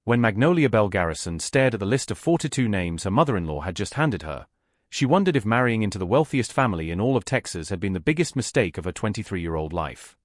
When Magnolia Bell Garrison stared at the list of 42 names her mother-in-law had just handed her, she wondered if marrying into the wealthiest family in all of Texas had been the biggest mistake of her 23-year-old life.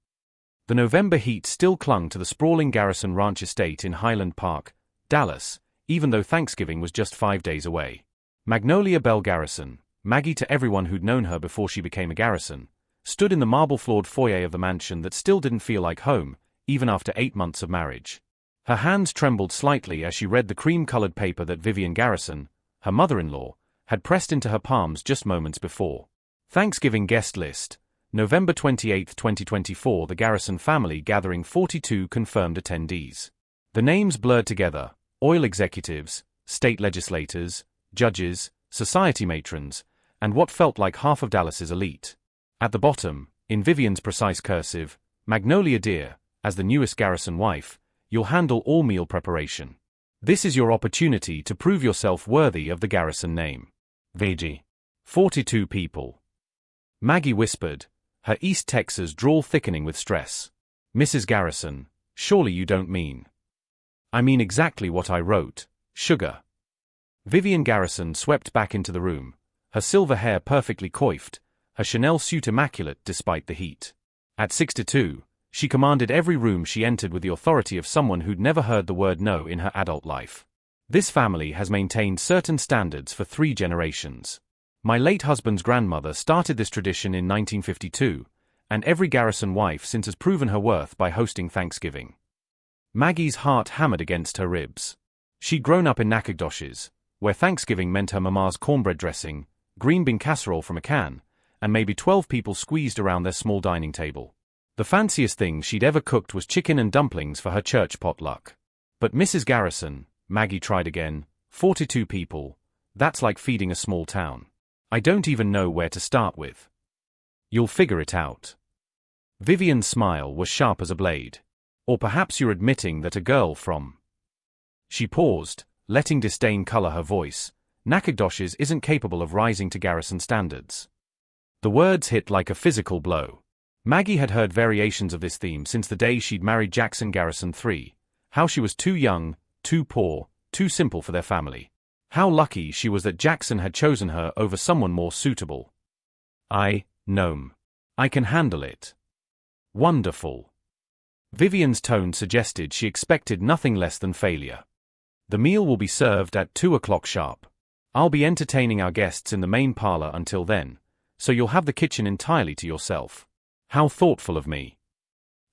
The November heat still clung to the sprawling Garrison Ranch estate in Highland Park, Dallas, even though Thanksgiving was just 5 days away. Magnolia Bell Garrison, Maggie to everyone who'd known her before she became a Garrison, stood in the marble-floored foyer of the mansion that still didn't feel like home, even after 8 months of marriage. Her hands trembled slightly as she read the cream-colored paper that Vivian Garrison, her mother-in-law, had pressed into her palms just moments before. Thanksgiving guest list, November 28, 2024. The Garrison family gathering 42 confirmed attendees. The names blurred together: oil executives, state legislators, judges, society matrons, and what felt like half of Dallas's elite. At the bottom, in Vivian's precise cursive, Magnolia dear, as the newest Garrison wife, you'll handle all meal preparation. This is your opportunity to prove yourself worthy of the Garrison name. VG. 42 people. Maggie whispered, her East Texas drawl thickening with stress. Mrs. Garrison, surely you don't mean. I mean exactly what I wrote, sugar. Vivian Garrison swept back into the room, her silver hair perfectly coiffed, her Chanel suit immaculate despite the heat. At 6'2", she commanded every room she entered with the authority of someone who'd never heard the word no in her adult life. This family has maintained certain standards for 3 generations. My late husband's grandmother started this tradition in 1952, and every Garrison wife since has proven her worth by hosting Thanksgiving. Maggie's heart hammered against her ribs. She'd grown up in Nacogdoches, where Thanksgiving meant her mama's cornbread dressing, green bean casserole from a can, and maybe 12 people squeezed around their small dining table. The fanciest thing she'd ever cooked was chicken and dumplings for her church potluck. But Mrs. Garrison, Maggie tried again, 42 people, that's like feeding a small town. I don't even know where to start with. You'll figure it out. Vivian's smile was sharp as a blade. Or perhaps you're admitting that a girl from... She paused, letting disdain color her voice. Nacogdoches isn't capable of rising to Garrison standards. The words hit like a physical blow. Maggie had heard variations of this theme since the day she'd married Jackson Garrison III. How she was too young, too poor, too simple for their family. How lucky she was that Jackson had chosen her over someone more suitable. Gnome. I can handle it. Wonderful. Vivian's tone suggested she expected nothing less than failure. The meal will be served at 2 o'clock sharp. I'll be entertaining our guests in the main parlor until then, so you'll have the kitchen entirely to yourself. How thoughtful of me.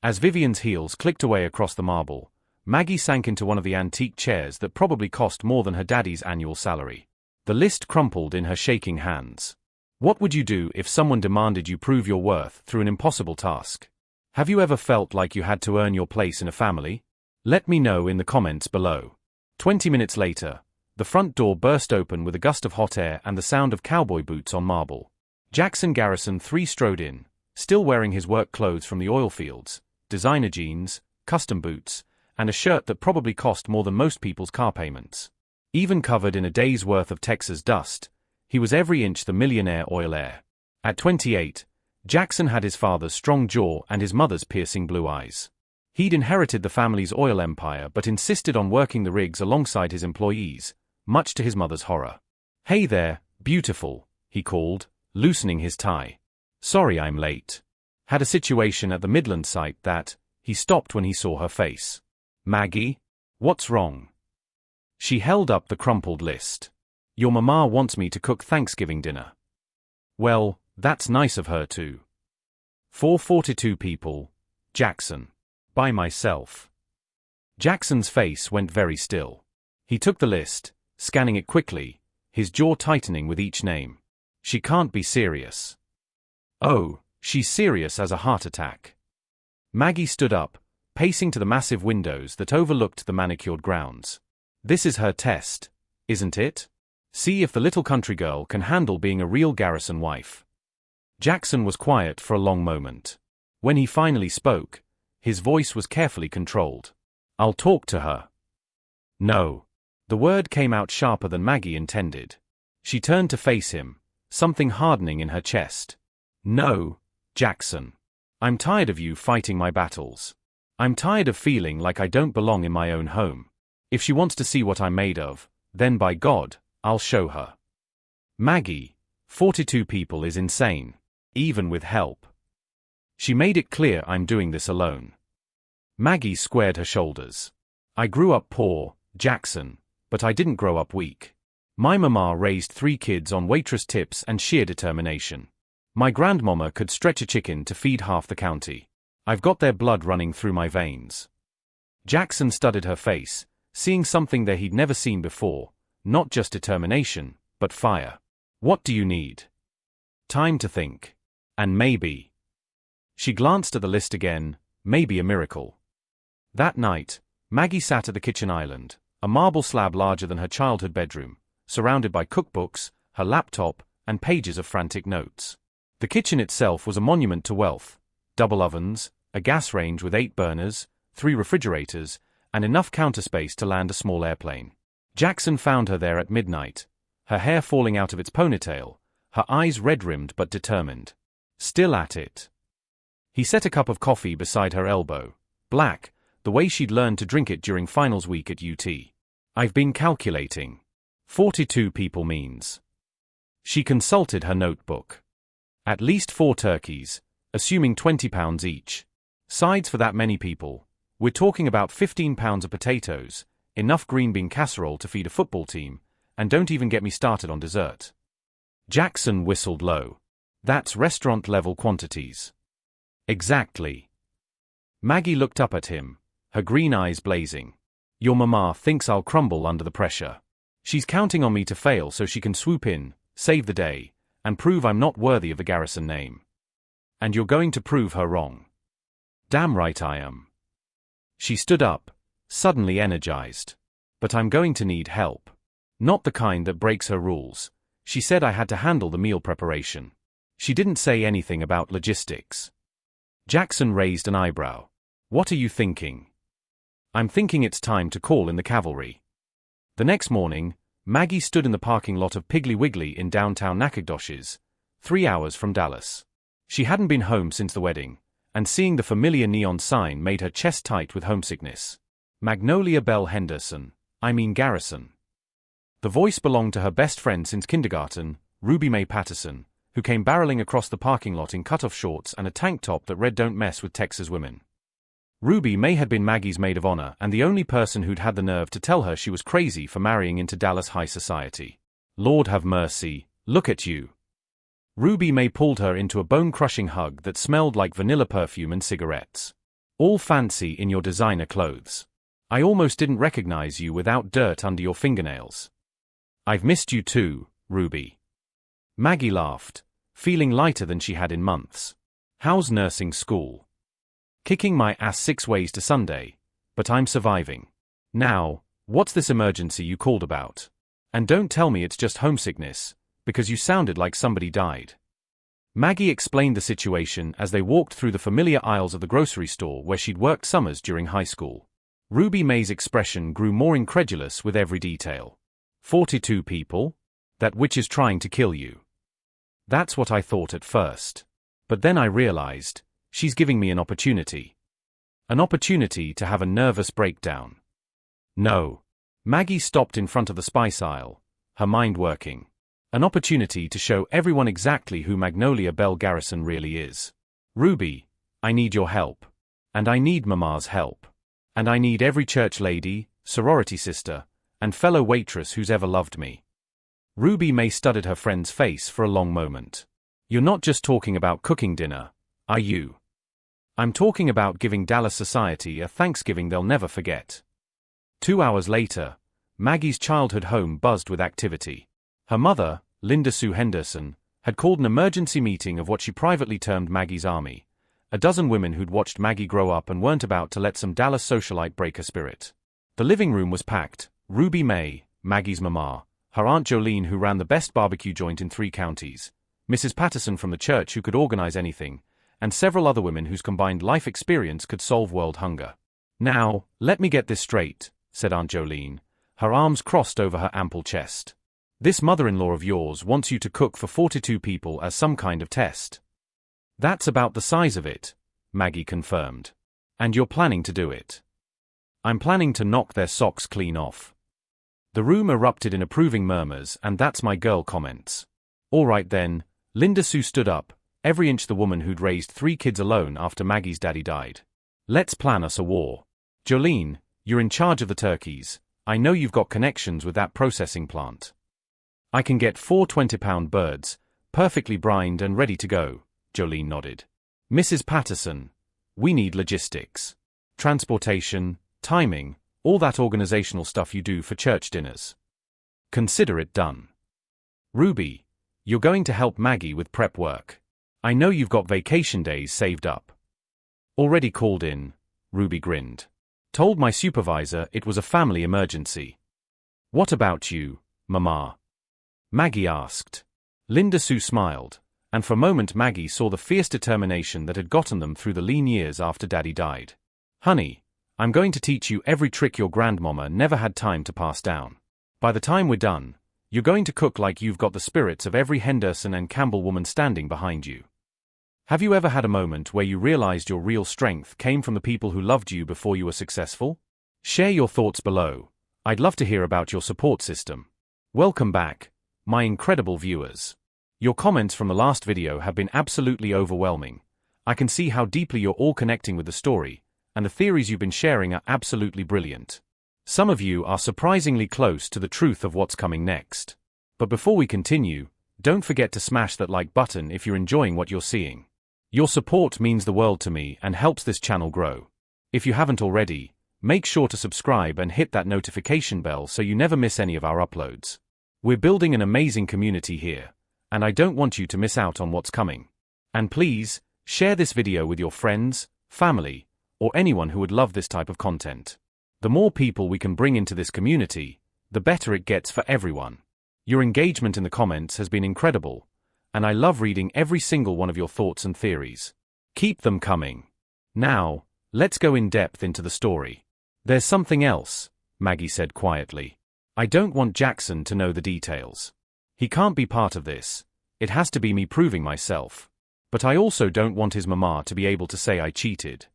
As Vivian's heels clicked away across the marble, Maggie sank into one of the antique chairs that probably cost more than her daddy's annual salary. The list crumpled in her shaking hands. What would you do if someone demanded you prove your worth through an impossible task? Have you ever felt like you had to earn your place in a family? Let me know in the comments below. 20 minutes later, the front door burst open with a gust of hot air and the sound of cowboy boots on marble. Jackson Garrison III strode in, still wearing his work clothes from the oil fields, designer jeans, custom boots, and a shirt that probably cost more than most people's car payments. Even covered in a day's worth of Texas dust, he was every inch the millionaire oil heir. At 28, Jackson had his father's strong jaw and his mother's piercing blue eyes. He'd inherited the family's oil empire but insisted on working the rigs alongside his employees, much to his mother's horror. "Hey there, beautiful," he called, loosening his tie. "Sorry I'm late." Had a situation at the Midland site that, he stopped when he saw her face. "Maggie? What's wrong?" She held up the crumpled list. "Your mama wants me to cook Thanksgiving dinner." "Well, that's nice of her too." For 42 people, Jackson. By myself. Jackson's face went very still. He took the list, scanning it quickly, his jaw tightening with each name. She can't be serious. Oh, she's serious as a heart attack. Maggie stood up, pacing to the massive windows that overlooked the manicured grounds. This is her test, isn't it? See if the little country girl can handle being a real Garrison wife. Jackson was quiet for a long moment. When he finally spoke, his voice was carefully controlled. "I'll talk to her." "No." The word came out sharper than Maggie intended. She turned to face him, something hardening in her chest. "No, Jackson. I'm tired of you fighting my battles. I'm tired of feeling like I don't belong in my own home. If she wants to see what I'm made of, then by God, I'll show her. Maggie, 42 people is insane. Even with help. She made it clear I'm doing this alone. Maggie squared her shoulders. I grew up poor, Jackson, but I didn't grow up weak. My mama raised 3 kids on waitress tips and sheer determination. My grandmama could stretch a chicken to feed half the county. I've got their blood running through my veins. Jackson studied her face, seeing something there he'd never seen before, not just determination, but fire. What do you need? Time to think. And maybe. She glanced at the list again, maybe a miracle. That night, Maggie sat at the kitchen island, a marble slab larger than her childhood bedroom, surrounded by cookbooks, her laptop, and pages of frantic notes. The kitchen itself was a monument to wealth. Double ovens, a gas range with 8 burners, 3 refrigerators, and enough counter space to land a small airplane. Jackson found her there at midnight, her hair falling out of its ponytail, her eyes red-rimmed but determined. Still at it. He set a cup of coffee beside her elbow, black, the way she'd learned to drink it during finals week at UT. I've been calculating. 42 people means. She consulted her notebook. At least 4 turkeys, assuming 20 pounds each. Sides for that many people. We're talking about 15 pounds of potatoes, enough green bean casserole to feed a football team, and don't even get me started on dessert. Jackson whistled low. That's restaurant-level quantities. Exactly. Maggie looked up at him, her green eyes blazing. Your mama thinks I'll crumble under the pressure. She's counting on me to fail so she can swoop in, save the day, and prove I'm not worthy of the Garrison name. And you're going to prove her wrong. Damn right I am. She stood up, suddenly energized. But I'm going to need help. Not the kind that breaks her rules. She said I had to handle the meal preparation. She didn't say anything about logistics. Jackson raised an eyebrow. What are you thinking? I'm thinking it's time to call in the cavalry. The next morning, Maggie stood in the parking lot of Piggly Wiggly in downtown Nacogdoches, 3 hours from Dallas. She hadn't been home since the wedding, and seeing the familiar neon sign made her chest tight with homesickness. Magnolia Bell Henderson, Garrison. The voice belonged to her best friend since kindergarten, Ruby Mae Patterson, who came barreling across the parking lot in cutoff shorts and a tank top that read "Don't mess with Texas women." Ruby Mae had been Maggie's maid of honor and the only person who'd had the nerve to tell her she was crazy for marrying into Dallas high society. Lord have mercy, look at you. Ruby Mae pulled her into a bone-crushing hug that smelled like vanilla perfume and cigarettes. All fancy in your designer clothes. I almost didn't recognize you without dirt under your fingernails. I've missed you too, Ruby. Maggie laughed, feeling lighter than she had in months. How's nursing school? Kicking my ass 6 ways to Sunday, but I'm surviving. Now, what's this emergency you called about? And don't tell me it's just homesickness, because you sounded like somebody died. Maggie explained the situation as they walked through the familiar aisles of the grocery store where she'd worked summers during high school. Ruby Mae's expression grew more incredulous with every detail. 42 people? That witch is trying to kill you. That's what I thought at first. But then I realized, she's giving me an opportunity. An opportunity to have a nervous breakdown. No. Maggie stopped in front of the spice aisle, her mind working. An opportunity to show everyone exactly who Magnolia Bell Garrison really is. Ruby, I need your help. And I need Mama's help. And I need every church lady, sorority sister, and fellow waitress who's ever loved me. Ruby Mae studied her friend's face for a long moment. You're not just talking about cooking dinner, are you? I'm talking about giving Dallas society a Thanksgiving they'll never forget. 2 hours later, Maggie's childhood home buzzed with activity. Her mother, Linda Sue Henderson, had called an emergency meeting of what she privately termed Maggie's Army, a dozen women who'd watched Maggie grow up and weren't about to let some Dallas socialite break her spirit. The living room was packed. Ruby Mae, Maggie's mama, her Aunt Jolene who ran the best barbecue joint in 3 counties, Mrs. Patterson from the church who could organize anything, and several other women whose combined life experience could solve world hunger. Now, let me get this straight, said Aunt Jolene, her arms crossed over her ample chest. This mother-in-law of yours wants you to cook for 42 people as some kind of test. That's about the size of it, Maggie confirmed. And you're planning to do it. I'm planning to knock their socks clean off. The room erupted in approving murmurs and "that's my girl" comments. All right then, Linda Sue stood up, every inch the woman who'd raised 3 kids alone after Maggie's daddy died. Let's plan us a war. Jolene, you're in charge of the turkeys. I know you've got connections with that processing plant. I can get 4 20-pound birds, perfectly brined and ready to go. Jolene nodded. Mrs. Patterson, we need logistics. Transportation, timing, all that organizational stuff you do for church dinners. Consider it done. Ruby, you're going to help Maggie with prep work. I know you've got vacation days saved up. Already called in, Ruby grinned. Told my supervisor it was a family emergency. What about you, Mama? Maggie asked. Linda Sue smiled, and for a moment Maggie saw the fierce determination that had gotten them through the lean years after Daddy died. Honey, I'm going to teach you every trick your grandmama never had time to pass down. By the time we're done, you're going to cook like you've got the spirits of every Henderson and Campbell woman standing behind you. Have you ever had a moment where you realized your real strength came from the people who loved you before you were successful? Share your thoughts below. I'd love to hear about your support system. Welcome back, my incredible viewers. Your comments from the last video have been absolutely overwhelming. I can see how deeply you're all connecting with the story, and the theories you've been sharing are absolutely brilliant. Some of you are surprisingly close to the truth of what's coming next. But before we continue, don't forget to smash that like button if you're enjoying what you're seeing. Your support means the world to me and helps this channel grow. If you haven't already, make sure to subscribe and hit that notification bell so you never miss any of our uploads. We're building an amazing community here, and I don't want you to miss out on what's coming. And please, share this video with your friends, family, or anyone who would love this type of content. The more people we can bring into this community, the better it gets for everyone. Your engagement in the comments has been incredible, and I love reading every single one of your thoughts and theories. Keep them coming. Now, let's go in depth into the story. There's something else, Maggie said quietly. I don't want Jackson to know the details. He can't be part of this. It has to be me proving myself. But I also don't want his mama to be able to say I cheated.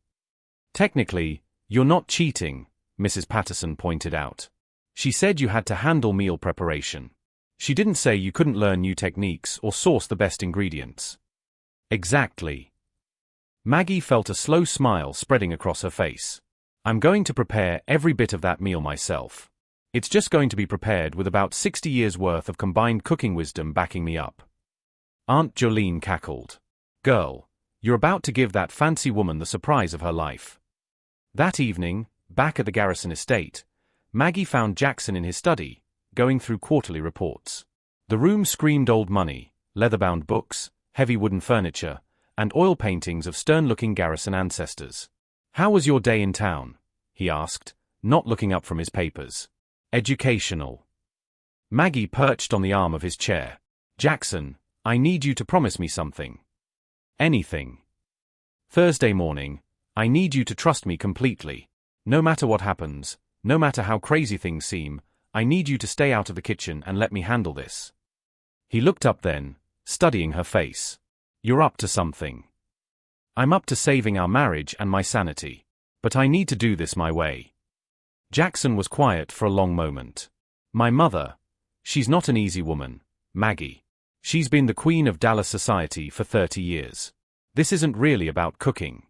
Technically, you're not cheating, Mrs. Patterson pointed out. She said you had to handle meal preparation. She didn't say you couldn't learn new techniques or source the best ingredients. Exactly. Maggie felt a slow smile spreading across her face. I'm going to prepare every bit of that meal myself. It's just going to be prepared with about 60 years' worth of combined cooking wisdom backing me up. Aunt Jolene cackled. Girl, you're about to give that fancy woman the surprise of her life. That evening, back at the Garrison estate, Maggie found Jackson in his study, going through quarterly reports. The room screamed old money, leather-bound books, heavy wooden furniture, and oil paintings of stern-looking Garrison ancestors. How was your day in town? He asked, not looking up from his papers. Educational. Maggie perched on the arm of his chair. Jackson, I need you to promise me something. Anything. Thursday morning, I need you to trust me completely. No matter what happens, no matter how crazy things seem, I need you to stay out of the kitchen and let me handle this. He looked up then, studying her face. You're up to something. I'm up to saving our marriage and my sanity. But I need to do this my way. Jackson was quiet for a long moment. My mother, she's not an easy woman, Maggie. She's been the queen of Dallas society for 30 years. This isn't really about cooking.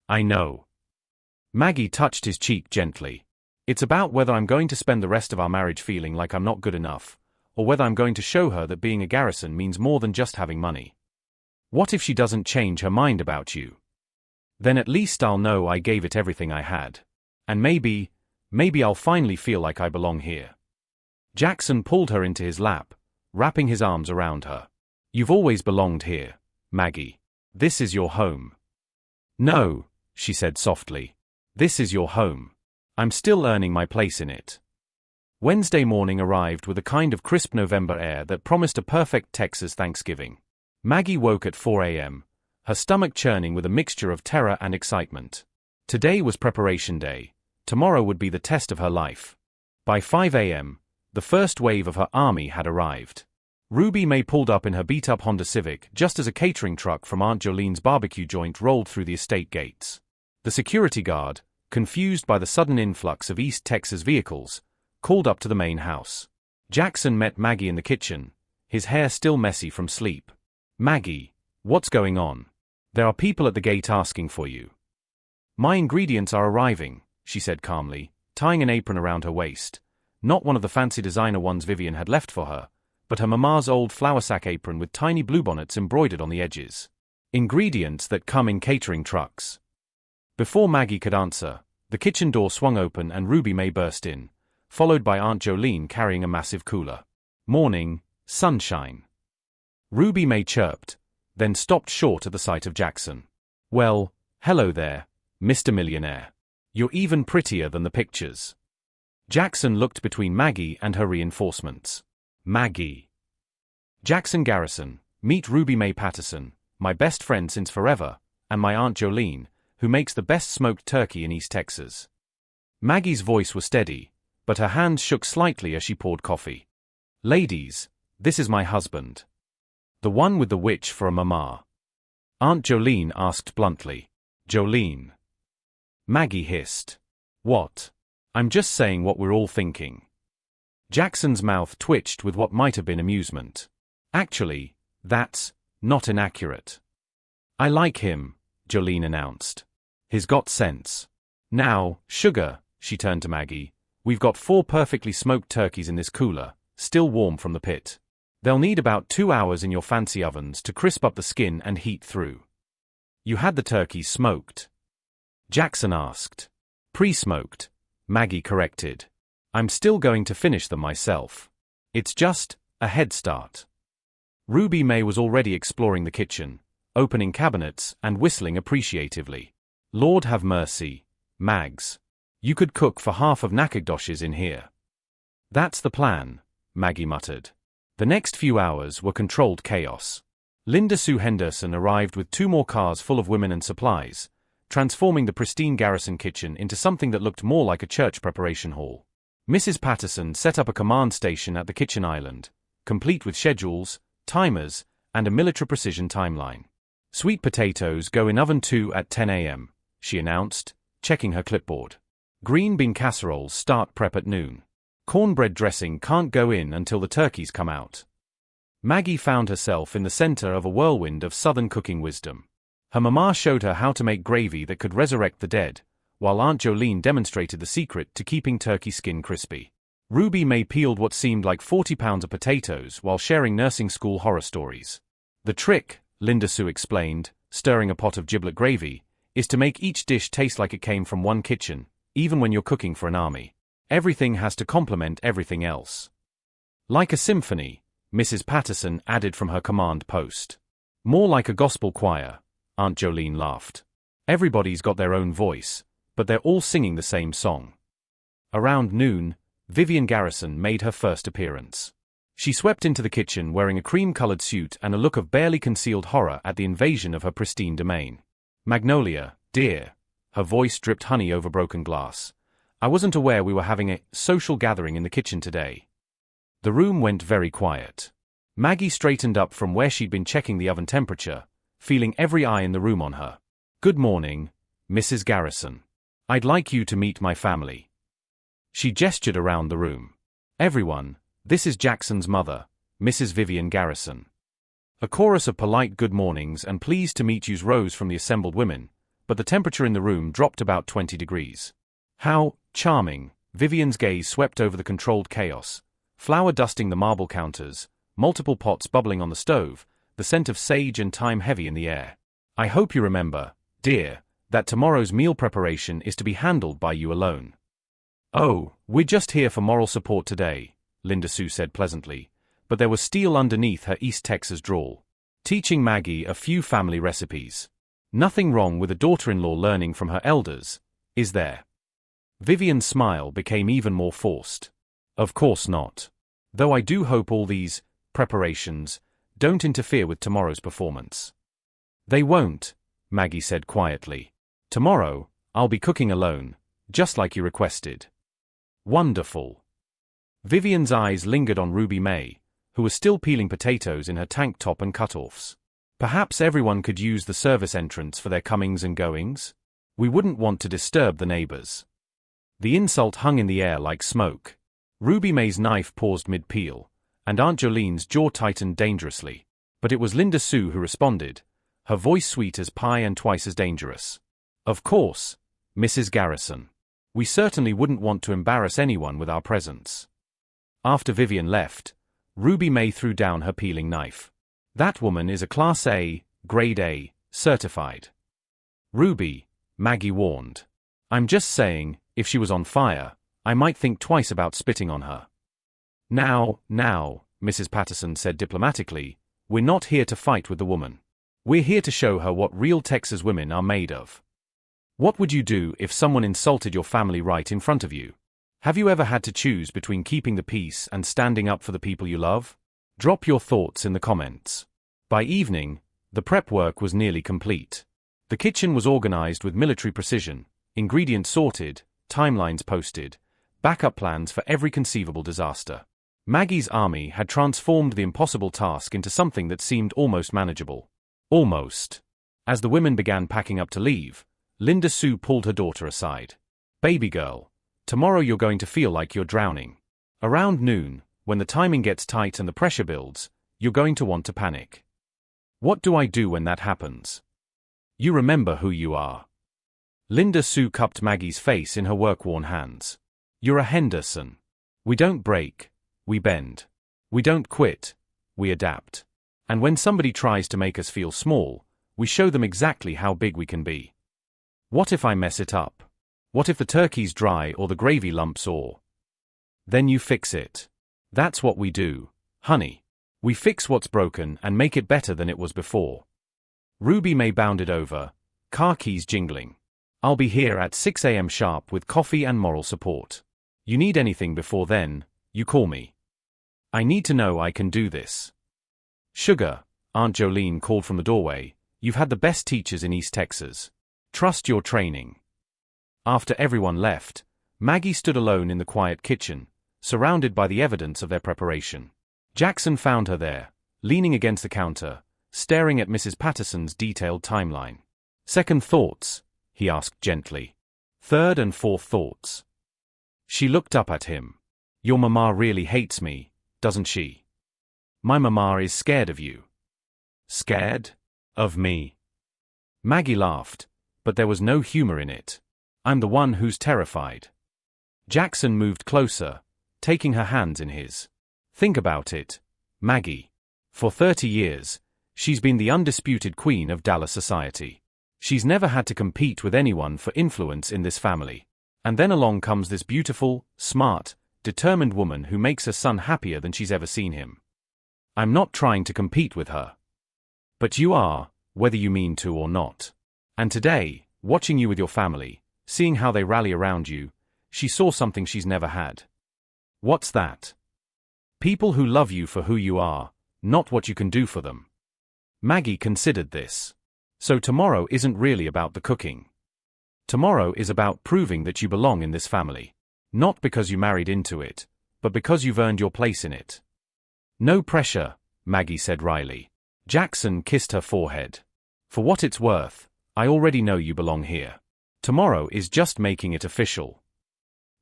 I know. Maggie touched his cheek gently. It's about whether I'm going to spend the rest of our marriage feeling like I'm not good enough, or whether I'm going to show her that being a Garrison means more than just having money. What if she doesn't change her mind about you? Then at least I'll know I gave it everything I had. And maybe I'll finally feel like I belong here. Jackson pulled her into his lap, wrapping his arms around her. You've always belonged here, Maggie. This is your home. No, she said softly. This is your home. I'm still earning my place in it. Wednesday morning arrived with a kind of crisp November air that promised a perfect Texas Thanksgiving. Maggie woke at 4 a.m., her stomach churning with a mixture of terror and excitement. Today was preparation day. Tomorrow would be the test of her life. By 5 a.m., the first wave of her army had arrived. Ruby May pulled up in her beat-up Honda Civic just as a catering truck from Aunt Jolene's barbecue joint rolled through the estate gates. The security guard, confused by the sudden influx of East Texas vehicles, called up to the main house. Jackson met Maggie in the kitchen, his hair still messy from sleep. "Maggie, what's going on? There are people at the gate asking for you." "My ingredients are arriving," she said calmly, tying an apron around her waist. Not one of the fancy designer ones Vivian had left for her, but her mama's old flour sack apron with tiny bluebonnets embroidered on the edges. Ingredients that come in catering trucks. Before Maggie could answer, the kitchen door swung open and Ruby May burst in, followed by Aunt Jolene carrying a massive cooler. "Morning, sunshine." Ruby May chirped, then stopped short at the sight of Jackson. "Well, hello there, Mr. Millionaire. You're even prettier than the pictures." Jackson looked between Maggie and her reinforcements. "Maggie." "Jackson Garrison, meet Ruby May Patterson, my best friend since forever, and my Aunt Jolene, who makes the best smoked turkey in East Texas." Maggie's voice was steady, but her hands shook slightly as she poured coffee. "Ladies, this is my husband. The one with the witch for a mama." Aunt Jolene asked bluntly. "Jolene?" Maggie hissed. "What? I'm just saying what we're all thinking." Jackson's mouth twitched with what might have been amusement. "Actually, that's not inaccurate. I like him," Jolene announced. "He's got sense. Now, sugar," she turned to Maggie, "we've got 4 perfectly smoked turkeys in this cooler, still warm from the pit. They'll need about 2 hours in your fancy ovens to crisp up the skin and heat through." "You had the turkeys smoked?" Jackson asked. "Pre-smoked," Maggie corrected. "I'm still going to finish them myself. It's just a head start." Ruby May was already exploring the kitchen, opening cabinets and whistling appreciatively. "Lord have mercy, Mags. You could cook for half of Nacogdoches in here." "That's the plan," Maggie muttered. The next few hours were controlled chaos. Linda Sue Henderson arrived with 2 more cars full of women and supplies, transforming the pristine Garrison kitchen into something that looked more like a church preparation hall. Mrs. Patterson set up a command station at the kitchen island, complete with schedules, timers, and a military precision timeline. "Sweet potatoes go in oven 2 at 10 a.m., she announced, checking her clipboard. "Green bean casseroles start prep at noon. Cornbread dressing can't go in until the turkeys come out." Maggie found herself in the center of a whirlwind of Southern cooking wisdom. Her mama showed her how to make gravy that could resurrect the dead, while Aunt Jolene demonstrated the secret to keeping turkey skin crispy. Ruby May peeled what seemed like 40 pounds of potatoes while sharing nursing school horror stories. "The trick," Linda Sue explained, stirring a pot of giblet gravy, "is to make each dish taste like it came from one kitchen, even when you're cooking for an army. Everything has to complement everything else." "Like a symphony," Mrs. Patterson added from her command post. "More like a gospel choir," Aunt Jolene laughed. "Everybody's got their own voice, but they're all singing the same song." Around noon, Vivian Garrison made her first appearance. She swept into the kitchen wearing a cream-colored suit and a look of barely concealed horror at the invasion of her pristine domain. "Magnolia, dear," her voice dripped honey over broken glass, "I wasn't aware we were having a social gathering in the kitchen today." The room went very quiet. Maggie straightened up from where she'd been checking the oven temperature, feeling every eye in the room on her. "Good morning, Mrs. Garrison. I'd like you to meet my family." She gestured around the room. "Everyone, this is Jackson's mother, Mrs. Vivian Garrison." A chorus of polite good mornings and pleased to meet yous rose from the assembled women, but the temperature in the room dropped about 20 degrees. "How charming," Vivian's gaze swept over the controlled chaos, flour dusting the marble counters, multiple pots bubbling on the stove, the scent of sage and thyme heavy in the air. "I hope you remember, dear, that tomorrow's meal preparation is to be handled by you alone." "Oh, we're just here for moral support today," Linda Sue said pleasantly, but there was steel underneath her East Texas drawl. "Teaching Maggie a few family recipes. Nothing wrong with a daughter-in-law learning from her elders, is there?" Vivian's smile became even more forced. "Of course not. Though I do hope all these preparations don't interfere with tomorrow's performance." "They won't," Maggie said quietly. "Tomorrow, I'll be cooking alone, just like you requested." "Wonderful." Vivian's eyes lingered on Ruby May, who was still peeling potatoes in her tank top and cutoffs. Perhaps everyone could use the service entrance for their comings and goings? We wouldn't want to disturb the neighbors. The insult hung in the air like smoke. Ruby May's knife paused mid-peel, and Aunt Jolene's jaw tightened dangerously. But it was Linda Sue who responded, her voice sweet as pie and twice as dangerous. Of course, Mrs. Garrison. We certainly wouldn't want to embarrass anyone with our presence. After Vivian left, Ruby May threw down her peeling knife. That woman is a Class A, Grade A, certified. Ruby, Maggie warned. I'm just saying, if she was on fire, I might think twice about spitting on her. Now, Mrs. Patterson said diplomatically, we're not here to fight with the woman. We're here to show her what real Texas women are made of. What would you do if someone insulted your family right in front of you? Have you ever had to choose between keeping the peace and standing up for the people you love? Drop your thoughts in the comments. By evening, the prep work was nearly complete. The kitchen was organized with military precision, ingredients sorted, timelines posted, backup plans for every conceivable disaster. Maggie's army had transformed the impossible task into something that seemed almost manageable. Almost. As the women began packing up to leave, Linda Sue pulled her daughter aside. Baby girl, tomorrow you're going to feel like you're drowning. Around noon, when the timing gets tight and the pressure builds, you're going to want to panic. What do I do when that happens? You remember who you are. Linda Sue cupped Maggie's face in her work-worn hands. You're a Henderson. We don't break, we bend. We don't quit, we adapt. And when somebody tries to make us feel small, we show them exactly how big we can be. What if I mess it up? What if the turkey's dry or the gravy lumps or? Then you fix it. That's what we do, honey. We fix what's broken and make it better than it was before. Ruby May bounded over, car keys jingling. I'll be here at 6 a.m. sharp with coffee and moral support. You need anything before then, you call me. I need to know I can do this. Sugar, Aunt Jolene called from the doorway, you've had the best teachers in East Texas. Trust your training. After everyone left, Maggie stood alone in the quiet kitchen, surrounded by the evidence of their preparation. Jackson found her there, leaning against the counter, staring at Mrs. Patterson's detailed timeline. Second thoughts? He asked gently. Third and fourth thoughts. She looked up at him. Your mama really hates me, doesn't she? My mama is scared of you. Scared? Of me? Maggie laughed, but there was no humor in it. I'm the one who's terrified. Jackson moved closer, taking her hands in his. Think about it, Maggie. For 30 years, she's been the undisputed queen of Dallas society. She's never had to compete with anyone for influence in this family. And then along comes this beautiful, smart, determined woman who makes her son happier than she's ever seen him. I'm not trying to compete with her. But you are, whether you mean to or not. And today, watching you with your family, seeing how they rally around you, she saw something she's never had. What's that? People who love you for who you are, not what you can do for them. Maggie considered this. So tomorrow isn't really about the cooking. Tomorrow is about proving that you belong in this family. Not because you married into it, but because you've earned your place in it. No pressure, Maggie said wryly. Jackson kissed her forehead. For what it's worth, I already know you belong here. Tomorrow is just making it official.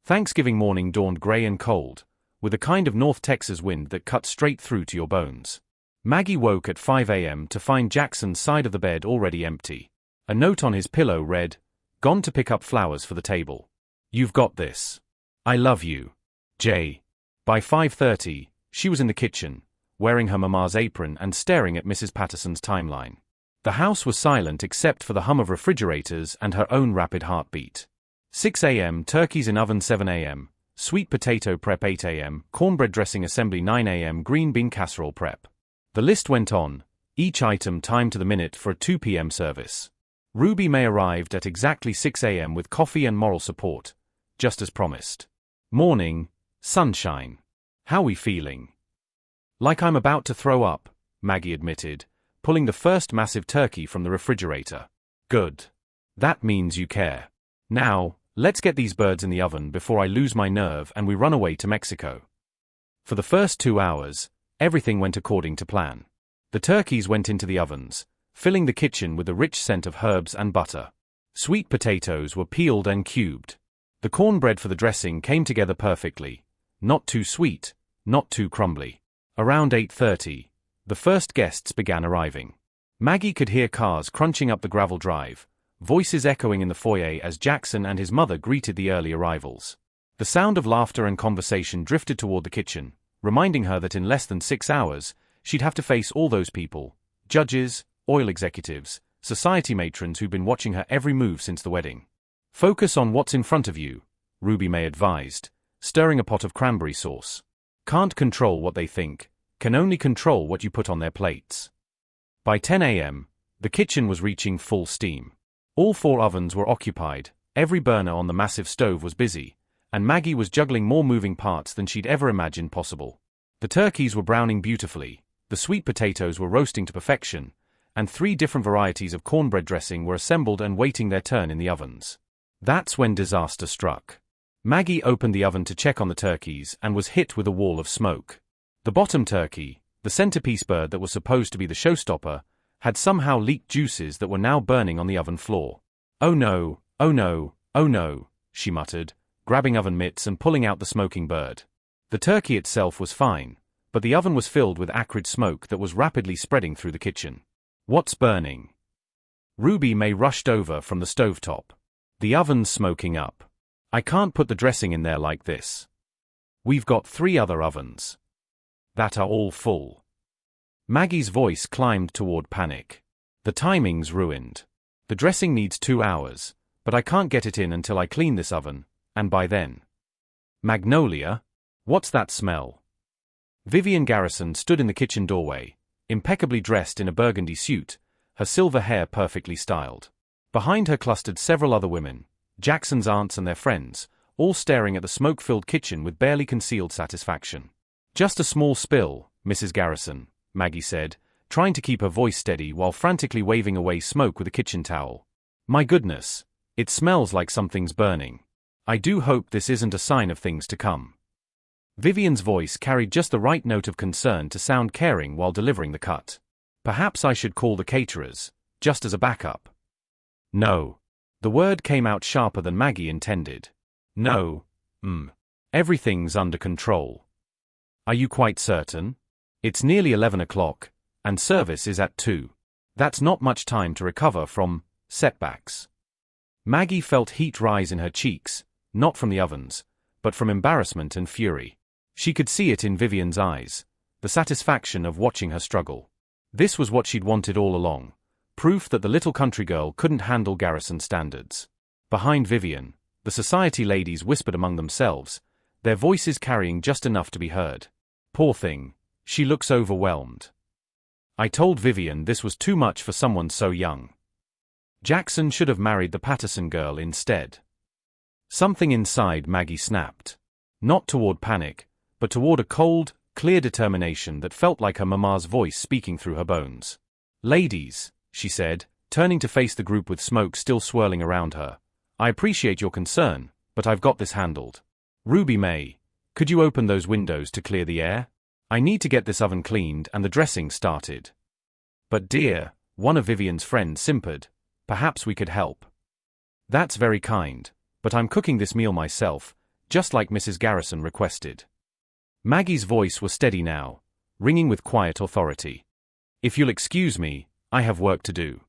Thanksgiving morning dawned gray and cold, with a kind of North Texas wind that cut straight through to your bones. Maggie woke at 5 a.m. to find Jackson's side of the bed already empty. A note on his pillow read, "Gone to pick up flowers for the table. You've got this. I love you. Jay." By 5:30, she was in the kitchen, wearing her mama's apron and staring at Mrs. Patterson's timeline. The house was silent except for the hum of refrigerators and her own rapid heartbeat. 6 a.m. turkeys in oven 7 a.m., sweet potato prep 8 a.m., cornbread dressing assembly 9 a.m., green bean casserole prep. The list went on, each item timed to the minute for a 2 p.m. service. Ruby May arrived at exactly 6 a.m. with coffee and moral support, just as promised. Morning, sunshine. How we feeling? Like I'm about to throw up, Maggie admitted, pulling the first massive turkey from the refrigerator. Good. That means you care. Now, let's get these birds in the oven before I lose my nerve and we run away to Mexico. For the first 2 hours, everything went according to plan. The turkeys went into the ovens, filling the kitchen with the rich scent of herbs and butter. Sweet potatoes were peeled and cubed. The cornbread for the dressing came together perfectly. Not too sweet, not too crumbly. Around 8:30, the first guests began arriving. Maggie could hear cars crunching up the gravel drive, voices echoing in the foyer as Jackson and his mother greeted the early arrivals. The sound of laughter and conversation drifted toward the kitchen, reminding her that in less than 6 hours, she'd have to face all those people, judges, oil executives, society matrons who'd been watching her every move since the wedding. Focus on what's in front of you, Ruby May advised, stirring a pot of cranberry sauce. Can't control what they think, can only control what you put on their plates. By 10 a.m., the kitchen was reaching full steam. All 4 ovens were occupied, every burner on the massive stove was busy, and Maggie was juggling more moving parts than she'd ever imagined possible. The turkeys were browning beautifully, the sweet potatoes were roasting to perfection, and 3 different varieties of cornbread dressing were assembled and waiting their turn in the ovens. That's when disaster struck. Maggie opened the oven to check on the turkeys and was hit with a wall of smoke. The bottom turkey, the centerpiece bird that was supposed to be the showstopper, had somehow leaked juices that were now burning on the oven floor. "Oh no, oh no, oh no," she muttered, grabbing oven mitts and pulling out the smoking bird. The turkey itself was fine, but the oven was filled with acrid smoke that was rapidly spreading through the kitchen. "What's burning?" Ruby May rushed over from the stovetop. "The oven's smoking up. I can't put the dressing in there like this. We've got 3 other ovens that are all full." Maggie's voice climbed toward panic. "The timing's ruined. The dressing needs 2 hours, but I can't get it in until I clean this oven, and by then." "Magnolia? What's that smell?" Vivian Garrison stood in the kitchen doorway, impeccably dressed in a burgundy suit, her silver hair perfectly styled. Behind her clustered several other women, Jackson's aunts and their friends, all staring at the smoke-filled kitchen with barely concealed satisfaction. "Just a small spill, Mrs. Garrison," Maggie said, trying to keep her voice steady while frantically waving away smoke with a kitchen towel. "My goodness, it smells like something's burning. I do hope this isn't a sign of things to come." Vivian's voice carried just the right note of concern to sound caring while delivering the cut. "Perhaps I should call the caterers, just as a backup." "No." The word came out sharper than Maggie intended. "No. Everything's under control." "Are you quite certain? It's nearly 11 o'clock, and service is at 2. That's not much time to recover from setbacks." Maggie felt heat rise in her cheeks, not from the ovens, but from embarrassment and fury. She could see it in Vivian's eyes, the satisfaction of watching her struggle. This was what she'd wanted all along, proof that the little country girl couldn't handle Garrison standards. Behind Vivian, the society ladies whispered among themselves, their voices carrying just enough to be heard. "Poor thing, she looks overwhelmed. I told Vivian this was too much for someone so young. Jackson should have married the Patterson girl instead." Something inside Maggie snapped. Not toward panic, but toward a cold, clear determination that felt like her mama's voice speaking through her bones. "Ladies," she said, turning to face the group with smoke still swirling around her, "I appreciate your concern, but I've got this handled. Ruby May, could you open those windows to clear the air? I need to get this oven cleaned and the dressing started." "But dear," one of Vivian's friends simpered, "perhaps we could help." "That's very kind, but I'm cooking this meal myself, just like Mrs. Garrison requested." Maggie's voice was steady now, ringing with quiet authority. "If you'll excuse me, I have work to do."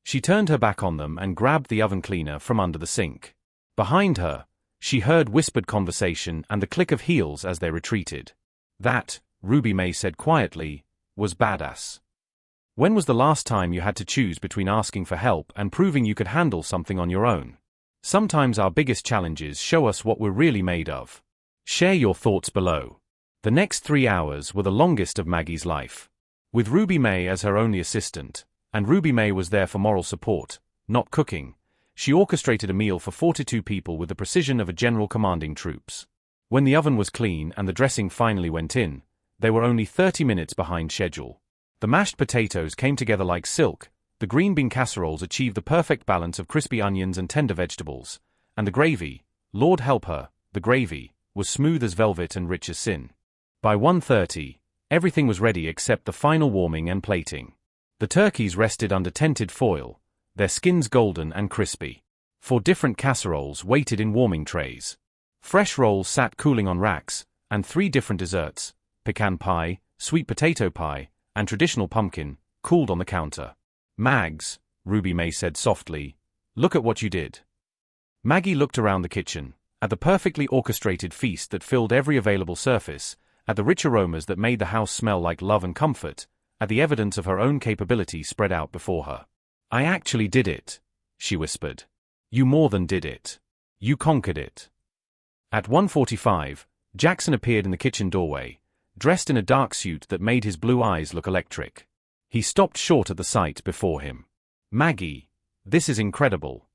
She turned her back on them and grabbed the oven cleaner from under the sink. Behind her, she heard whispered conversation and the click of heels as they retreated. "That," Ruby May said quietly, "was badass. When was the last time you had to choose between asking for help and proving you could handle something on your own? Sometimes our biggest challenges show us what we're really made of." Share your thoughts below. The next 3 hours were the longest of Maggie's life. With Ruby May as her only assistant, and Ruby May was there for moral support, not cooking, she orchestrated a meal for 42 people with the precision of a general commanding troops. When the oven was clean and the dressing finally went in, they were only 30 minutes behind schedule. The mashed potatoes came together like silk, the green bean casseroles achieved the perfect balance of crispy onions and tender vegetables, and the gravy, Lord help her, the gravy, was smooth as velvet and rich as sin. By 1:30, everything was ready except the final warming and plating. The turkeys rested under tented foil, their skins golden and crispy. 4 different casseroles waited in warming trays. Fresh rolls sat cooling on racks, and 3 different desserts, pecan pie, sweet potato pie, and traditional pumpkin, cooled on the counter. "Mags," Ruby May said softly, "look at what you did." Maggie looked around the kitchen, at the perfectly orchestrated feast that filled every available surface, at the rich aromas that made the house smell like love and comfort, at the evidence of her own capability spread out before her. "I actually did it," she whispered. "You more than did it. You conquered it." At 1:45, Jackson appeared in the kitchen doorway, dressed in a dark suit that made his blue eyes look electric. He stopped short at the sight before him. "Maggie, this is incredible."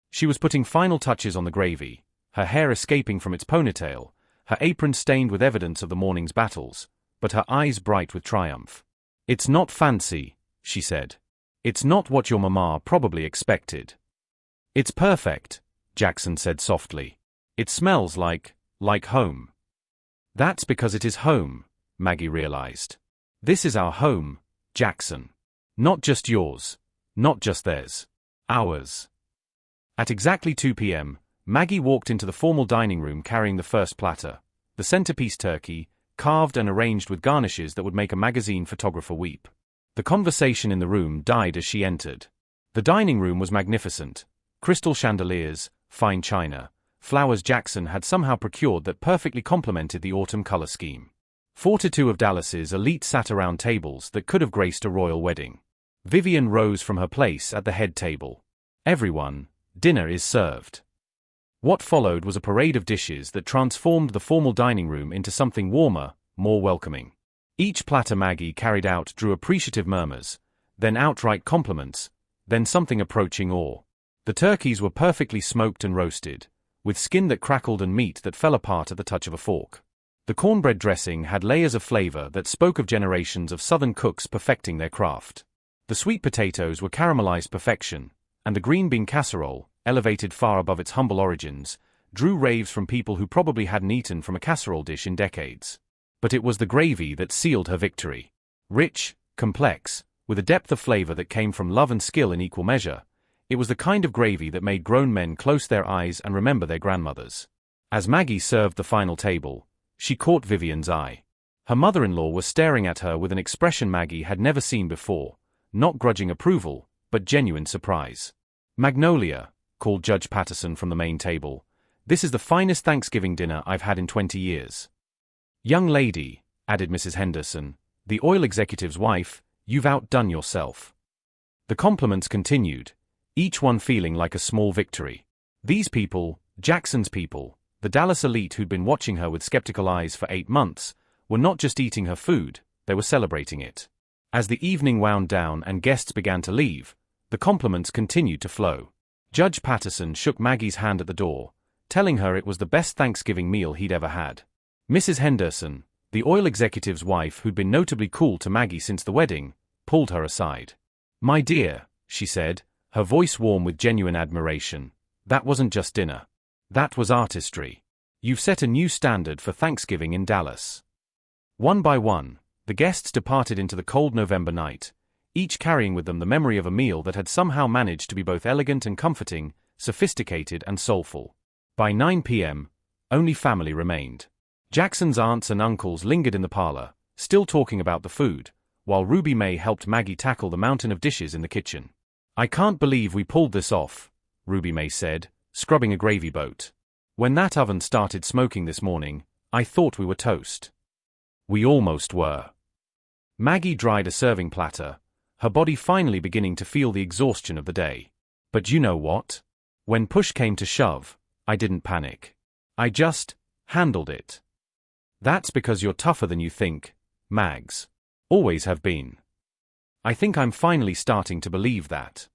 She was putting final touches on the gravy, her hair escaping from its ponytail, her apron stained with evidence of the morning's battles, but her eyes bright with triumph. "It's not fancy," she said. "It's not what your mama probably expected." "It's perfect," Jackson said softly. "It smells like home." "That's because it is home," Maggie realized. "This is our home, Jackson. Not just yours. Not just theirs. Ours." At exactly 2 p.m., Maggie walked into the formal dining room carrying the first platter, the centerpiece turkey, carved and arranged with garnishes that would make a magazine photographer weep. The conversation in the room died as she entered. The dining room was magnificent. Crystal chandeliers, fine china, flowers Jackson had somehow procured that perfectly complemented the autumn color scheme. 42 of Dallas's elite sat around tables that could have graced a royal wedding. Vivian rose from her place at the head table. "Everyone, dinner is served." What followed was a parade of dishes that transformed the formal dining room into something warmer, more welcoming. Each platter Maggie carried out drew appreciative murmurs, then outright compliments, then something approaching awe. The turkeys were perfectly smoked and roasted, with skin that crackled and meat that fell apart at the touch of a fork. The cornbread dressing had layers of flavor that spoke of generations of Southern cooks perfecting their craft. The sweet potatoes were caramelized perfection, and the green bean casserole, elevated far above its humble origins, drew raves from people who probably hadn't eaten from a casserole dish in decades. But it was the gravy that sealed her victory. Rich, complex, with a depth of flavor that came from love and skill in equal measure, it was the kind of gravy that made grown men close their eyes and remember their grandmothers. As Maggie served the final table, she caught Vivian's eye. Her mother-in-law was staring at her with an expression Maggie had never seen before, not grudging approval, but genuine surprise. "Magnolia," called Judge Patterson from the main table, "this is the finest Thanksgiving dinner I've had in 20 years. Young lady," added Mrs. Henderson, the oil executive's wife, "you've outdone yourself." The compliments continued, each one feeling like a small victory. These people, Jackson's people, the Dallas elite who'd been watching her with skeptical eyes for 8 months, were not just eating her food, they were celebrating it. As the evening wound down and guests began to leave, the compliments continued to flow. Judge Patterson shook Maggie's hand at the door, telling her it was the best Thanksgiving meal he'd ever had. Mrs. Henderson, the oil executive's wife who'd been notably cool to Maggie since the wedding, pulled her aside. "My dear," she said, her voice warm with genuine admiration, "that wasn't just dinner. That was artistry. You've set a new standard for Thanksgiving in Dallas." One by one, the guests departed into the cold November night, each carrying with them the memory of a meal that had somehow managed to be both elegant and comforting, sophisticated and soulful. By 9 p.m., only family remained. Jackson's aunts and uncles lingered in the parlor, still talking about the food, while Ruby May helped Maggie tackle the mountain of dishes in the kitchen. "I can't believe we pulled this off," Ruby May said, scrubbing a gravy boat. "When that oven started smoking this morning, I thought we were toast." "We almost were." Maggie dried a serving platter, her body finally beginning to feel the exhaustion of the day. "But you know what? When push came to shove, I didn't panic. I just handled it." "That's because you're tougher than you think, Mags. Always have been." "I think I'm finally starting to believe that."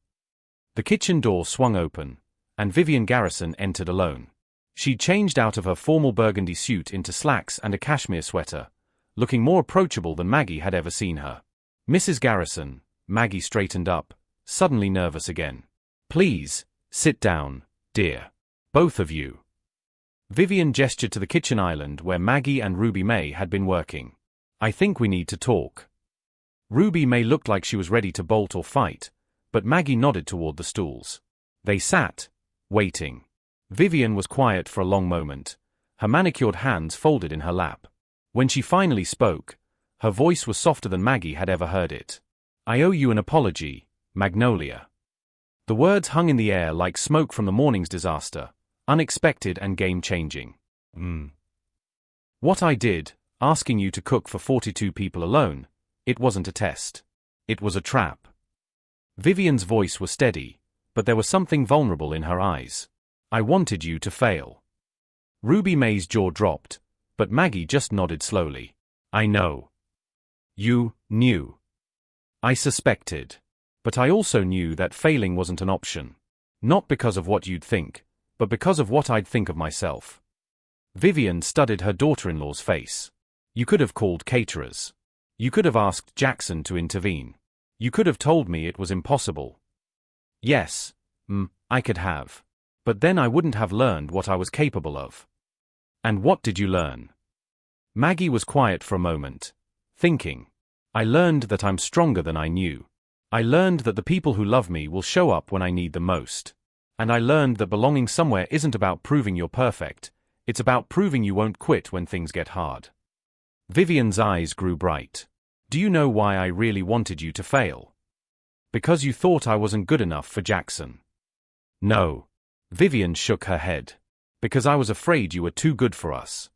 The kitchen door swung open, and Vivian Garrison entered alone. She'd changed out of her formal burgundy suit into slacks and a cashmere sweater, looking more approachable than Maggie had ever seen her. "Mrs. Garrison," Maggie straightened up, suddenly nervous again. "Please, sit down, dear. Both of you." Vivian gestured to the kitchen island where Maggie and Ruby May had been working. "I think we need to talk." Ruby May looked like she was ready to bolt or fight, but Maggie nodded toward the stools. They sat, waiting. Vivian was quiet for a long moment, her manicured hands folded in her lap. When she finally spoke, her voice was softer than Maggie had ever heard it. "I owe you an apology, Magnolia." The words hung in the air like smoke from the morning's disaster, unexpected and game-changing. What I did, asking you to cook for 42 people alone, it wasn't a test. It was a trap. Vivian's voice was steady, but there was something vulnerable in her eyes. "I wanted you to fail." Ruby May's jaw dropped, but Maggie just nodded slowly. "I know. You knew. I suspected. But I also knew that failing wasn't an option. Not because of what you'd think, but because of what I'd think of myself." Vivian studied her daughter-in-law's face. "You could have called caterers. You could have asked Jackson to intervene. You could have told me it was impossible." "Yes, I could have. But then I wouldn't have learned what I was capable of." "And what did you learn?" Maggie was quiet for a moment, thinking. "I learned that I'm stronger than I knew. I learned that the people who love me will show up when I need them most. And I learned that belonging somewhere isn't about proving you're perfect, it's about proving you won't quit when things get hard." Vivian's eyes grew bright. "Do you know why I really wanted you to fail? Because you thought I wasn't good enough for Jackson." "No." Vivian shook her head. "Because I was afraid you were too good for us."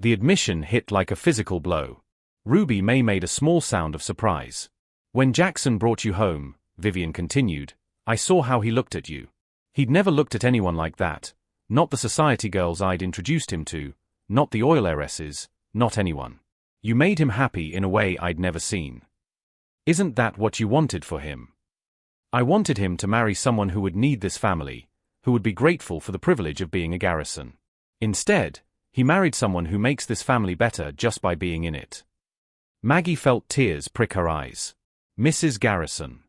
The admission hit like a physical blow. Ruby May made a small sound of surprise. "When Jackson brought you home," Vivian continued, "I saw how he looked at you. He'd never looked at anyone like that, not the society girls I'd introduced him to, not the oil heiresses, not anyone. You made him happy in a way I'd never seen. Isn't that what you wanted for him?" "I wanted him to marry someone who would need this family, who would be grateful for the privilege of being a Garrison. Instead, he married someone who makes this family better just by being in it." Maggie felt tears prick her eyes. "Mrs. Garrison.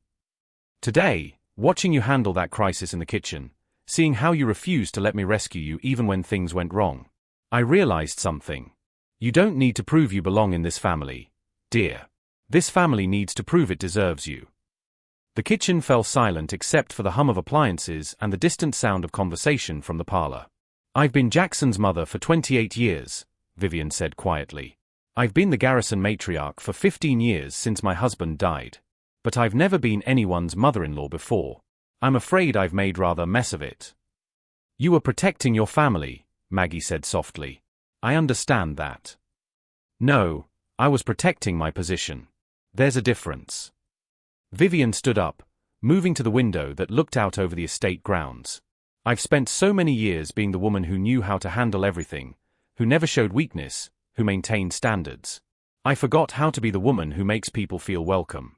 Today, watching you handle that crisis in the kitchen, seeing how you refused to let me rescue you even when things went wrong, I realized something. You don't need to prove you belong in this family, dear. This family needs to prove it deserves you." The kitchen fell silent except for the hum of appliances and the distant sound of conversation from the parlor. "I've been Jackson's mother for 28 years, Vivian said quietly. "I've been the Garrison matriarch for 15 years since my husband died. But I've never been anyone's mother-in-law before. I'm afraid I've made rather a mess of it." "You were protecting your family," Maggie said softly. "I understand that." "No, I was protecting my position. There's a difference." Vivian stood up, moving to the window that looked out over the estate grounds. "I've spent so many years being the woman who knew how to handle everything, who never showed weakness, who maintained standards. I forgot how to be the woman who makes people feel welcome."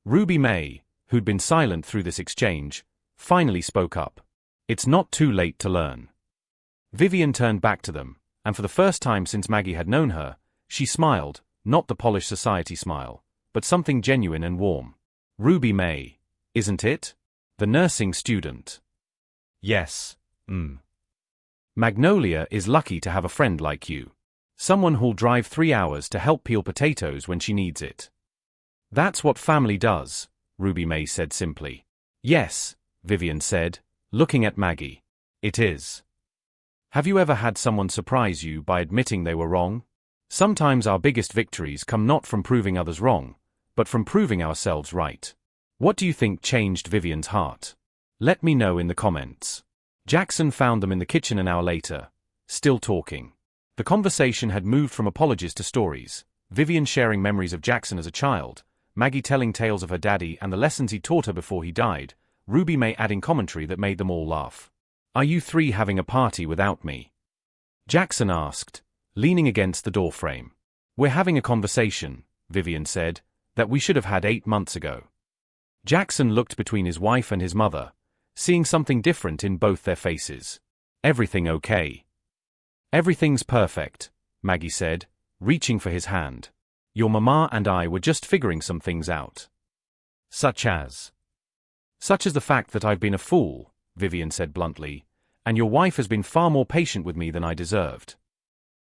Ruby May, who'd been silent through this exchange, finally spoke up. "It's not too late to learn." Vivian turned back to them, and for the first time since Maggie had known her, she smiled, not the polished society smile, but something genuine and warm. "Ruby May, isn't it? The nursing student." "Yes, Magnolia is lucky to have a friend like you. Someone who'll drive 3 hours to help peel potatoes when she needs it." "That's what family does," Ruby May said simply. "Yes," Vivian said, looking at Maggie. "It is." Have you ever had someone surprise you by admitting they were wrong? Sometimes our biggest victories come not from proving others wrong, but from proving ourselves right. What do you think changed Vivian's heart? Let me know in the comments. Jackson found them in the kitchen an hour later, still talking. The conversation had moved from apologies to stories, Vivian sharing memories of Jackson as a child, Maggie telling tales of her daddy and the lessons he taught her before he died, Ruby May adding commentary that made them all laugh. "Are you three having a party without me?" Jackson asked, leaning against the doorframe. "We're having a conversation," Vivian said, "that we should have had 8 months ago." Jackson looked between his wife and his mother, seeing something different in both their faces. "Everything okay?" "Everything's perfect," Maggie said, reaching for his hand. "Your mama and I were just figuring some things out." "Such as?" "Such as the fact that I've been a fool," Vivian said bluntly, "and your wife has been far more patient with me than I deserved."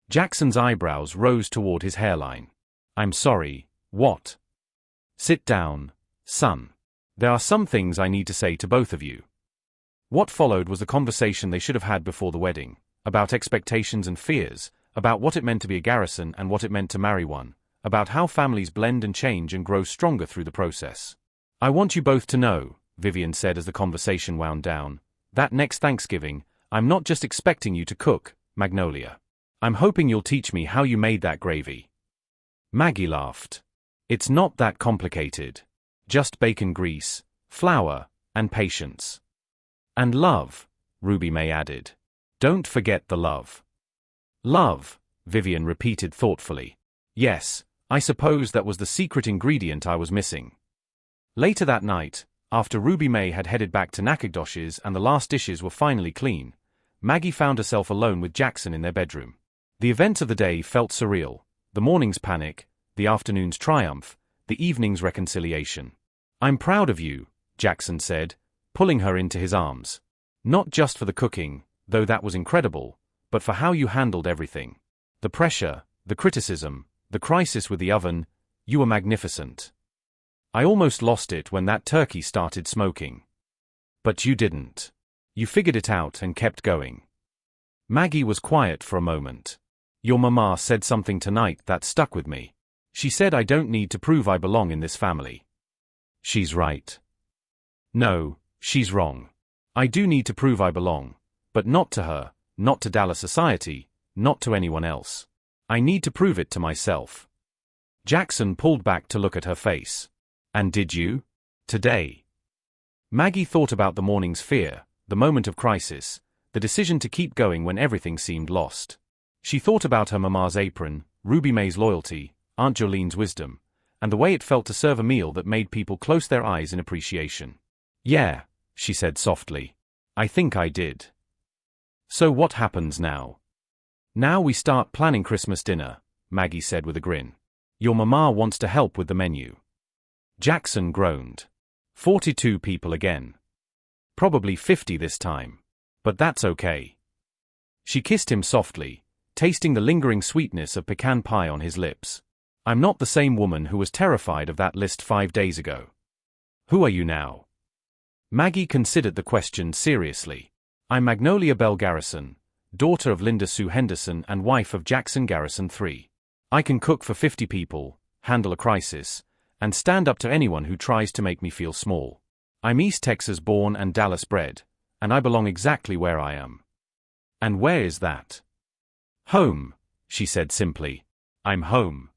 Jackson's eyebrows rose toward his hairline. "I'm sorry, what?" "Sit down, son." There are some things I need to say to both of you. What followed was the conversation they should have had before the wedding, about expectations and fears, about what it meant to be a garrison and what it meant to marry one, about how families blend and change and grow stronger through the process. I want you both to know, Vivian said as the conversation wound down, that next Thanksgiving, I'm not just expecting you to cook, Magnolia. I'm hoping you'll teach me how you made that gravy. Maggie laughed. It's not that complicated. Just bacon grease, flour, and patience. And love, Ruby May added. Don't forget the love. Love, Vivian repeated thoughtfully. Yes, I suppose that was the secret ingredient I was missing. Later that night, after Ruby May had headed back to Nacogdoches and the last dishes were finally clean, Maggie found herself alone with Jackson in their bedroom. The events of the day felt surreal, the morning's panic, the afternoon's triumph, the evening's reconciliation. I'm proud of you, Jackson said, pulling her into his arms. Not just for the cooking, though that was incredible, but for how you handled everything. The pressure, the criticism, the crisis with the oven, you were magnificent. I almost lost it when that turkey started smoking. But you didn't. You figured it out and kept going. Maggie was quiet for a moment. Your mama said something tonight that stuck with me. She said I don't need to prove I belong in this family. She's right. No, she's wrong. I do need to prove I belong, but not to her, not to Dallas society, not to anyone else. I need to prove it to myself. Jackson pulled back to look at her face. And did you? Today. Maggie thought about the morning's fear, the moment of crisis, the decision to keep going when everything seemed lost. She thought about her mama's apron, Ruby May's loyalty, Aunt Jolene's wisdom, and the way it felt to serve a meal that made people close their eyes in appreciation. Yeah, she said softly. I think I did. So what happens now? Now we start planning Christmas dinner, Maggie said with a grin. Your mama wants to help with the menu. Jackson groaned. 42 people again. Probably 50 this time. But that's okay. She kissed him softly, tasting the lingering sweetness of pecan pie on his lips. I'm not the same woman who was terrified of that list 5 days ago. Who are you now? Maggie considered the question seriously. I'm Magnolia Bell Garrison, daughter of Linda Sue Henderson and wife of Jackson Garrison III. I can cook for 50 people, handle a crisis, and stand up to anyone who tries to make me feel small. I'm East Texas born and Dallas bred, and I belong exactly where I am. And where is that? Home, she said simply. I'm home.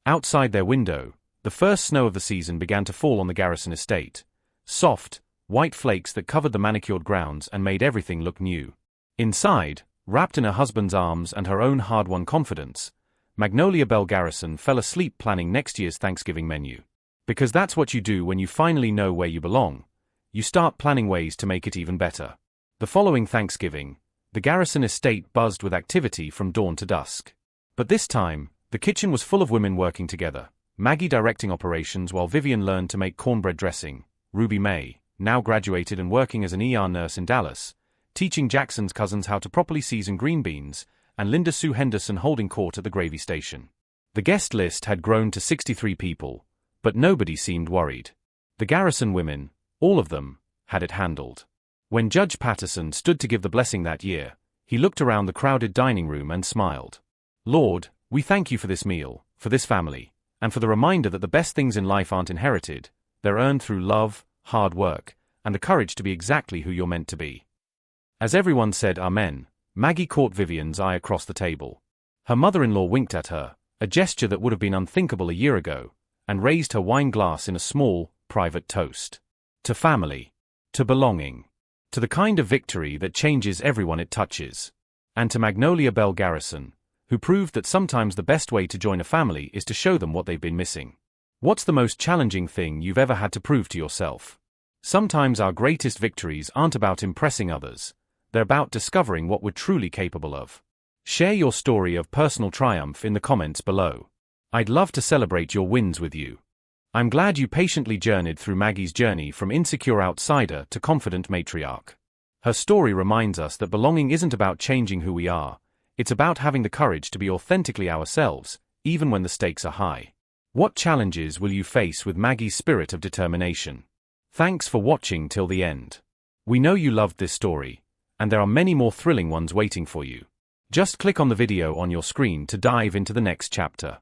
Outside their window, the first snow of the season began to fall on the Garrison estate. Soft, white flakes that covered the manicured grounds and made everything look new. Inside, wrapped in her husband's arms and her own hard-won confidence, Magnolia Bell Garrison fell asleep planning next year's Thanksgiving menu. Because that's what you do when you finally know where you belong. You start planning ways to make it even better. The following Thanksgiving, the Garrison estate buzzed with activity from dawn to dusk. But this time, the kitchen was full of women working together, Maggie directing operations while Vivian learned to make cornbread dressing, Ruby May, now graduated and working as an ER nurse in Dallas, teaching Jackson's cousins how to properly season green beans, and Linda Sue Henderson holding court at the gravy station. The guest list had grown to 63 people, but nobody seemed worried. The Garrison women, all of them, had it handled. When Judge Patterson stood to give the blessing that year, he looked around the crowded dining room and smiled. Lord, we thank you for this meal, for this family, and for the reminder that the best things in life aren't inherited, they're earned through love, hard work, and the courage to be exactly who you're meant to be. As everyone said Amen, Maggie caught Vivian's eye across the table. Her mother-in-law winked at her, a gesture that would have been unthinkable a year ago, and raised her wine glass in a small, private toast. To family. To belonging. To the kind of victory that changes everyone it touches. And to Magnolia Bell Garrison, who proved that sometimes the best way to join a family is to show them what they've been missing. What's the most challenging thing you've ever had to prove to yourself? Sometimes our greatest victories aren't about impressing others, they're about discovering what we're truly capable of. Share your story of personal triumph in the comments below. I'd love to celebrate your wins with you. I'm glad you patiently journeyed through Maggie's journey from insecure outsider to confident matriarch. Her story reminds us that belonging isn't about changing who we are, it's about having the courage to be authentically ourselves, even when the stakes are high. What challenges will you face with Maggie's spirit of determination? Thanks for watching till the end. We know you loved this story, and there are many more thrilling ones waiting for you. Just click on the video on your screen to dive into the next chapter.